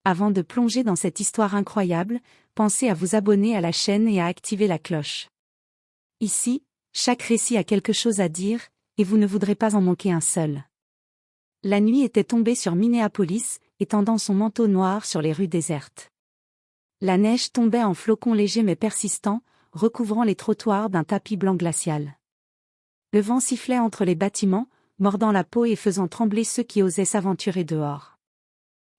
Avant de plonger dans cette histoire incroyable, pensez à vous abonner à la chaîne et à activer la cloche. Ici, chaque récit a quelque chose à dire, et vous ne voudrez pas en manquer un seul. La nuit était tombée sur Minneapolis, étendant son manteau noir sur les rues désertes. La neige tombait en flocons légers mais persistants, recouvrant les trottoirs d'un tapis blanc glacial. Le vent sifflait entre les bâtiments, mordant la peau et faisant trembler ceux qui osaient s'aventurer dehors.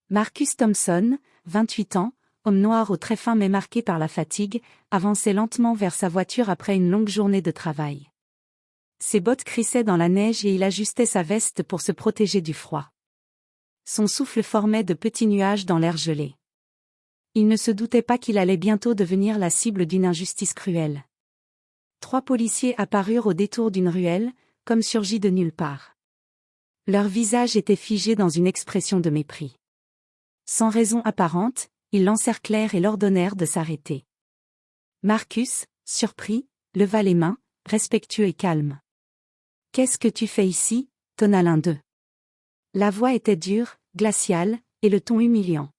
Marcus Thompson, 28 ans, homme noir au trait fin mais marqué par la fatigue, avançait lentement vers sa voiture après une longue journée de travail. Ses bottes crissaient dans la neige et il ajustait sa veste pour se protéger du froid. Son souffle formait de petits nuages dans l'air gelé. Il ne se doutait pas qu'il allait bientôt devenir la cible d'une injustice cruelle. 3 policiers apparurent au détour d'une ruelle, comme surgis de nulle part. Leurs visages étaient figés dans une expression de mépris. Sans raison apparente, ils l'encerclèrent et l'ordonnèrent de s'arrêter. Marcus, surpris, leva les mains, respectueux et calme. « Qu'est-ce que tu fais ici ?» tonna l'un d'eux. La voix était dure, glaciale, et le ton humiliant.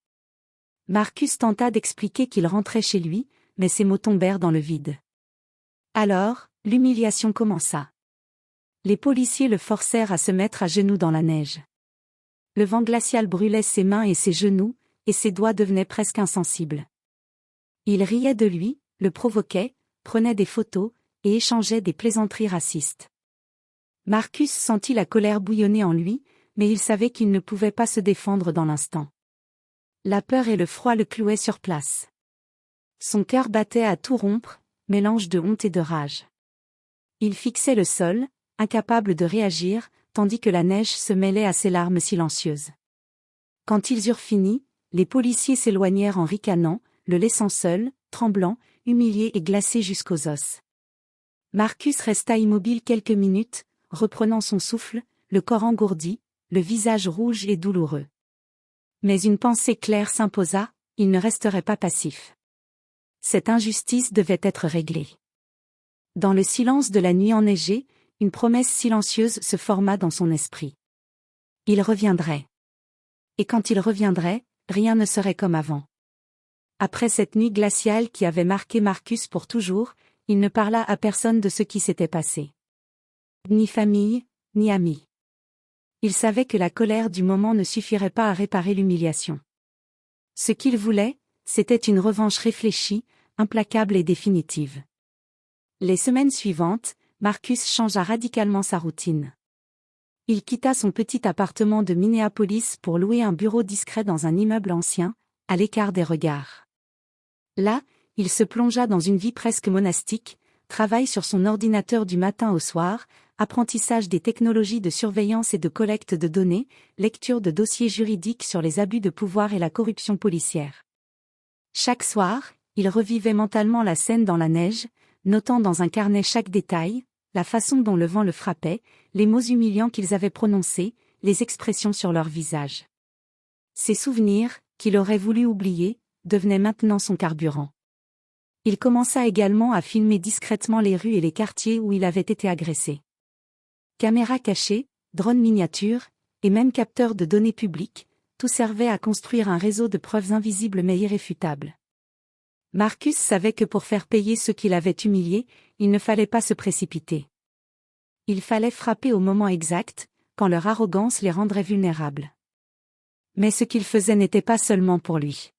Marcus tenta d'expliquer qu'il rentrait chez lui, mais ses mots tombèrent dans le vide. Alors, l'humiliation commença. Les policiers le forcèrent à se mettre à genoux dans la neige. Le vent glacial brûlait ses mains et ses genoux, et ses doigts devenaient presque insensibles. Ils riaient de lui, le provoquaient, prenaient des photos, et échangeaient des plaisanteries racistes. Marcus sentit la colère bouillonner en lui, mais il savait qu'il ne pouvait pas se défendre dans l'instant. La peur et le froid le clouaient sur place. Son cœur battait à tout rompre, mélange de honte et de rage. Il fixait le sol, incapable de réagir, tandis que la neige se mêlait à ses larmes silencieuses. Quand ils eurent fini, les policiers s'éloignèrent en ricanant, le laissant seul, tremblant, humilié et glacé jusqu'aux os. Marcus resta immobile quelques minutes, reprenant son souffle, le corps engourdi, le visage rouge et douloureux. Mais une pensée claire s'imposa, il ne resterait pas passif. Cette injustice devait être réglée. Dans le silence de la nuit enneigée, une promesse silencieuse se forma dans son esprit. Il reviendrait. Et quand il reviendrait, rien ne serait comme avant. Après cette nuit glaciale qui avait marqué Marcus pour toujours, il ne parla à personne de ce qui s'était passé. Ni famille, ni amis. Il savait que la colère du moment ne suffirait pas à réparer l'humiliation. Ce qu'il voulait, c'était une revanche réfléchie, implacable et définitive. Les semaines suivantes, Marcus changea radicalement sa routine. Il quitta son petit appartement de Minneapolis pour louer un bureau discret dans un immeuble ancien, à l'écart des regards. Là, il se plongea dans une vie presque monastique, travail sur son ordinateur du matin au soir, apprentissage des technologies de surveillance et de collecte de données, lecture de dossiers juridiques sur les abus de pouvoir et la corruption policière. Chaque soir, il revivait mentalement la scène dans la neige, notant dans un carnet chaque détail, la façon dont le vent le frappait, les mots humiliants qu'ils avaient prononcés, les expressions sur leur visage. Ces souvenirs, qu'il aurait voulu oublier, devenaient maintenant son carburant. Il commença également à filmer discrètement les rues et les quartiers où il avait été agressé. Caméras cachées, drones miniatures, et même capteurs de données publiques, tout servait à construire un réseau de preuves invisibles mais irréfutables. Marcus savait que pour faire payer ceux qui l'avaient humilié, il ne fallait pas se précipiter. Il fallait frapper au moment exact, quand leur arrogance les rendrait vulnérables. Mais ce qu'il faisait n'était pas seulement pour lui.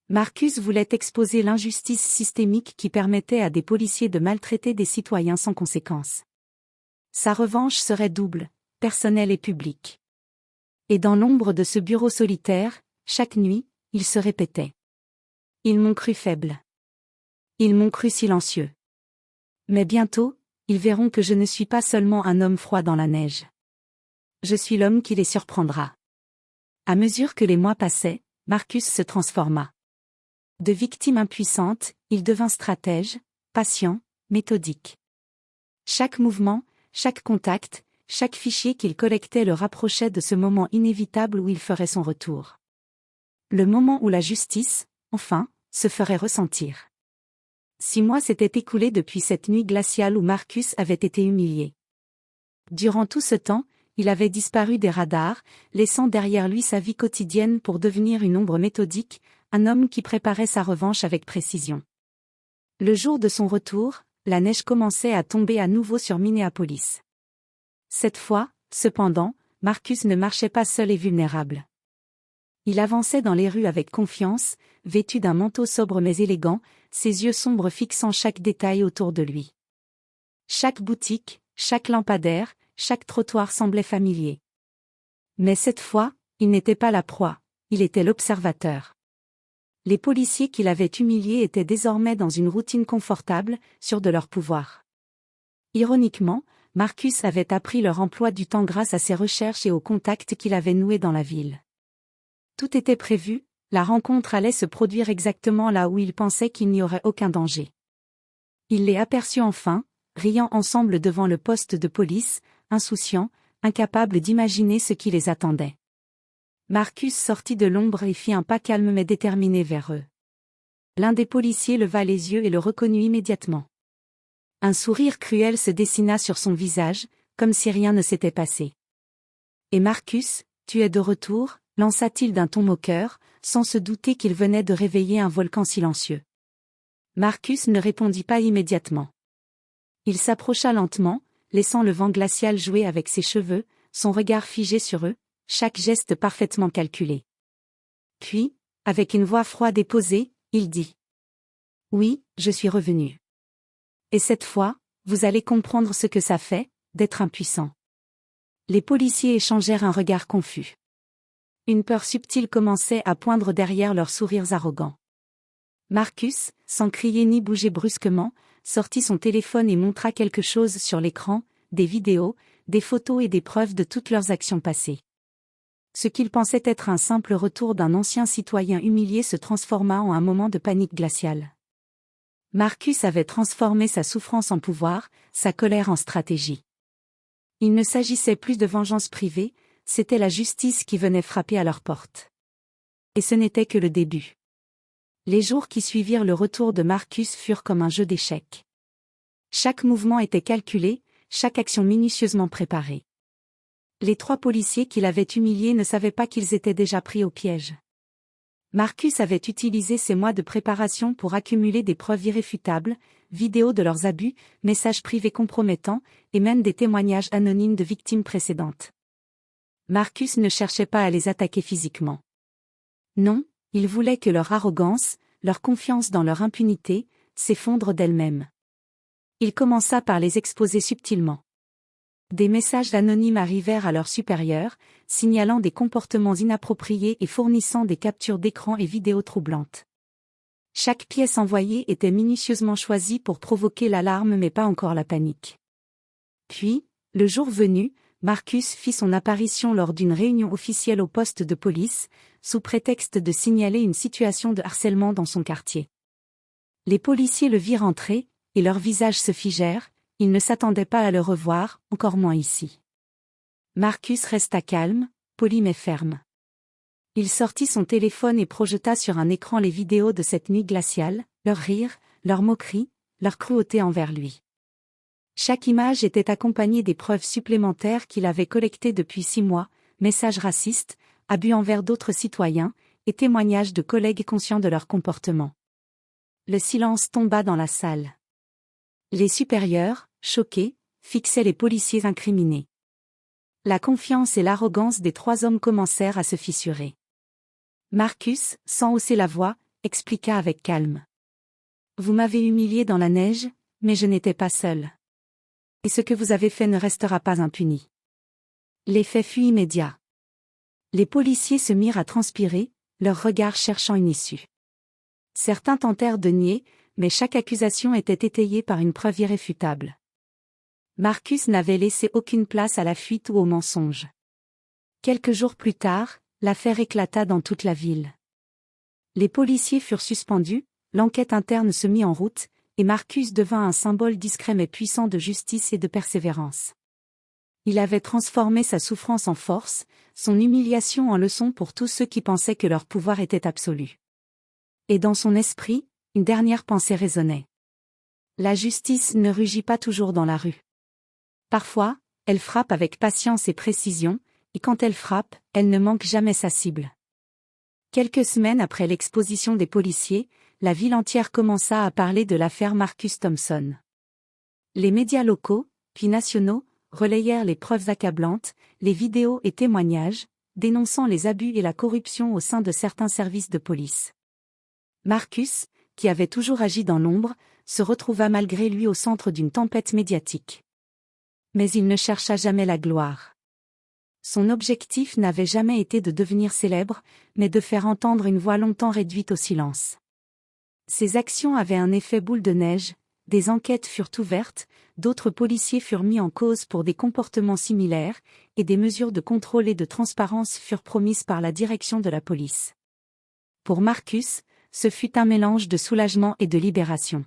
Marcus voulait exposer l'injustice systémique qui permettait à des policiers de maltraiter des citoyens sans conséquence. Sa revanche serait double, personnelle et publique. Et dans l'ombre de ce bureau solitaire, chaque nuit, il se répétait. Ils m'ont cru faible. Ils m'ont cru silencieux. Mais bientôt, ils verront que je ne suis pas seulement un homme froid dans la neige. Je suis l'homme qui les surprendra. À mesure que les mois passaient, Marcus se transforma. De victime impuissante, il devint stratège, patient, méthodique. Chaque mouvement, chaque contact, chaque fichier qu'il collectait le rapprochait de ce moment inévitable où il ferait son retour. Le moment où la justice, enfin, se ferait ressentir. 6 mois s'étaient écoulés depuis cette nuit glaciale où Marcus avait été humilié. Durant tout ce temps, Il avait disparu des radars, laissant derrière lui sa vie quotidienne pour devenir une ombre méthodique, un homme qui préparait sa revanche avec précision. Le jour de son retour, la neige commençait à tomber à nouveau sur Minneapolis. Cette fois, cependant, Marcus ne marchait pas seul et vulnérable. Il avançait dans les rues avec confiance, vêtu d'un manteau sobre mais élégant, ses yeux sombres fixant chaque détail autour de lui. Chaque boutique, chaque lampadaire, chaque trottoir semblait familier. Mais cette fois, il n'était pas la proie, il était l'observateur. Les policiers qui l'avaient humilié étaient désormais dans une routine confortable, sûrs de leur pouvoir. Ironiquement, Marcus avait appris leur emploi du temps grâce à ses recherches et aux contacts qu'il avait noués dans la ville. Tout était prévu, la rencontre allait se produire exactement là où il pensait qu'il n'y aurait aucun danger. Il les aperçut enfin, riant ensemble devant le poste de police, insouciants, incapables d'imaginer ce qui les attendait. Marcus sortit de l'ombre et fit un pas calme mais déterminé vers eux. L'un des policiers leva les yeux et le reconnut immédiatement. Un sourire cruel se dessina sur son visage, comme si rien ne s'était passé. « Et Marcus, tu es de retour ?» lança-t-il d'un ton moqueur, sans se douter qu'il venait de réveiller un volcan silencieux. Marcus ne répondit pas immédiatement. Il s'approcha lentement, laissant le vent glacial jouer avec ses cheveux, son regard figé sur eux, chaque geste parfaitement calculé. Puis, avec une voix froide et posée, il dit : « Oui, je suis revenu. Et cette fois, vous allez comprendre ce que ça fait, d'être impuissant. » Les policiers échangèrent un regard confus. Une peur subtile commençait à poindre derrière leurs sourires arrogants. Marcus, sans crier ni bouger brusquement, sortit son téléphone et montra quelque chose sur l'écran, des vidéos, des photos et des preuves de toutes leurs actions passées. Ce qu'il pensait être un simple retour d'un ancien citoyen humilié se transforma en un moment de panique glaciale. Marcus avait transformé sa souffrance en pouvoir, sa colère en stratégie. Il ne s'agissait plus de vengeance privée, c'était la justice qui venait frapper à leur porte. Et ce n'était que le début. Les jours qui suivirent le retour de Marcus furent comme un jeu d'échecs. Chaque mouvement était calculé, chaque action minutieusement préparée. Les 3 policiers qui l'avaient humilié ne savaient pas qu'ils étaient déjà pris au piège. Marcus avait utilisé ces mois de préparation pour accumuler des preuves irréfutables, vidéos de leurs abus, messages privés compromettants, et même des témoignages anonymes de victimes précédentes. Marcus ne cherchait pas à les attaquer physiquement. Non, il voulait que leur arrogance, leur confiance dans leur impunité, s'effondrent d'elle-même. Il commença par les exposer subtilement. Des messages anonymes arrivèrent à leurs supérieurs, signalant des comportements inappropriés et fournissant des captures d'écran et vidéos troublantes. Chaque pièce envoyée était minutieusement choisie pour provoquer l'alarme mais pas encore la panique. Puis, le jour venu, Marcus fit son apparition lors d'une réunion officielle au poste de police, sous prétexte de signaler une situation de harcèlement dans son quartier. Les policiers le virent entrer, et leurs visages se figèrent, ils ne s'attendaient pas à le revoir, encore moins ici. Marcus resta calme, poli mais ferme. Il sortit son téléphone et projeta sur un écran les vidéos de cette nuit glaciale, leurs rires, leurs moqueries, leur cruauté envers lui. Chaque image était accompagnée des preuves supplémentaires qu'il avait collectées depuis 6 mois, messages racistes, abus envers d'autres citoyens, et témoignages de collègues conscients de leur comportement. Le silence tomba dans la salle. Les supérieurs, choqués, fixaient les policiers incriminés. La confiance et l'arrogance des 3 hommes commencèrent à se fissurer. Marcus, sans hausser la voix, expliqua avec calme. « Vous m'avez humilié dans la neige, mais je n'étais pas seul. Et ce que vous avez fait ne restera pas impuni. » L'effet fut immédiat. Les policiers se mirent à transpirer, leurs regards cherchant une issue. Certains tentèrent de nier, mais chaque accusation était étayée par une preuve irréfutable. Marcus n'avait laissé aucune place à la fuite ou au mensonge. Quelques jours plus tard, l'affaire éclata dans toute la ville. Les policiers furent suspendus, l'enquête interne se mit en route, et Marcus devint un symbole discret mais puissant de justice et de persévérance. Il avait transformé sa souffrance en force, son humiliation en leçon pour tous ceux qui pensaient que leur pouvoir était absolu. Et dans son esprit, une dernière pensée résonnait. La justice ne rugit pas toujours dans la rue. Parfois, Elle frappe avec patience et précision, et quand elle frappe, elle ne manque jamais sa cible. Quelques semaines après l'exposition des policiers, la ville entière commença à parler de l'affaire Marcus Thompson. Les médias locaux, puis nationaux, relayèrent les preuves accablantes, les vidéos et témoignages, dénonçant les abus et la corruption au sein de certains services de police. Marcus, qui avait toujours agi dans l'ombre, se retrouva malgré lui au centre d'une tempête médiatique. Mais il ne chercha jamais la gloire. Son objectif n'avait jamais été de devenir célèbre, mais de faire entendre une voix longtemps réduite au silence. Ses actions avaient un effet boule de neige, des enquêtes furent ouvertes, d'autres policiers furent mis en cause pour des comportements similaires, et des mesures de contrôle et de transparence furent promises par la direction de la police. Pour Marcus, ce fut un mélange de soulagement et de libération.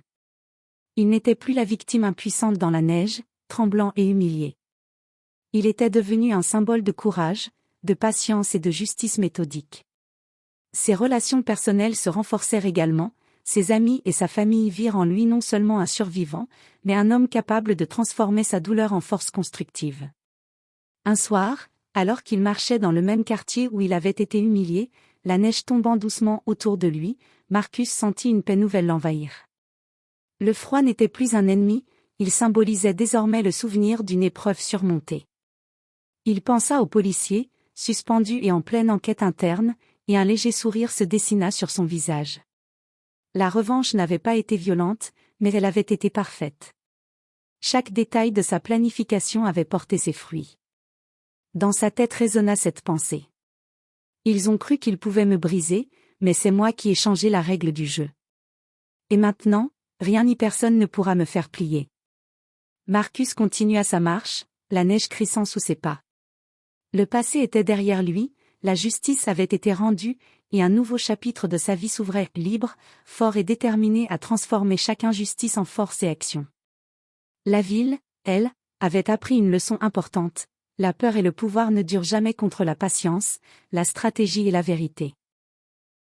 Il n'était plus la victime impuissante dans la neige, tremblant et humilié. Il était devenu un symbole de courage, de patience et de justice méthodique. Ses relations personnelles se renforcèrent également, ses amis et sa famille virent en lui non seulement un survivant, mais un homme capable de transformer sa douleur en force constructive. Un soir, alors qu'il marchait dans le même quartier où il avait été humilié, la neige tombant doucement autour de lui, Marcus sentit une paix nouvelle l'envahir. Le froid n'était plus un ennemi, il symbolisait désormais le souvenir d'une épreuve surmontée. Il pensa aux policiers, suspendus et en pleine enquête interne, et un léger sourire se dessina sur son visage. La revanche n'avait pas été violente, mais elle avait été parfaite. Chaque détail de sa planification avait porté ses fruits. Dans sa tête résonna cette pensée. Ils ont cru qu'ils pouvaient me briser, mais c'est moi qui ai changé la règle du jeu. Et maintenant, rien ni personne ne pourra me faire plier. Marcus continua sa marche, la neige crissant sous ses pas. Le passé était derrière lui, la justice avait été rendue, et un nouveau chapitre de sa vie s'ouvrait, libre, fort et déterminé à transformer chaque injustice en force et action. La ville, elle, avait appris une leçon importante. La peur et le pouvoir ne durent jamais contre la patience, la stratégie et la vérité.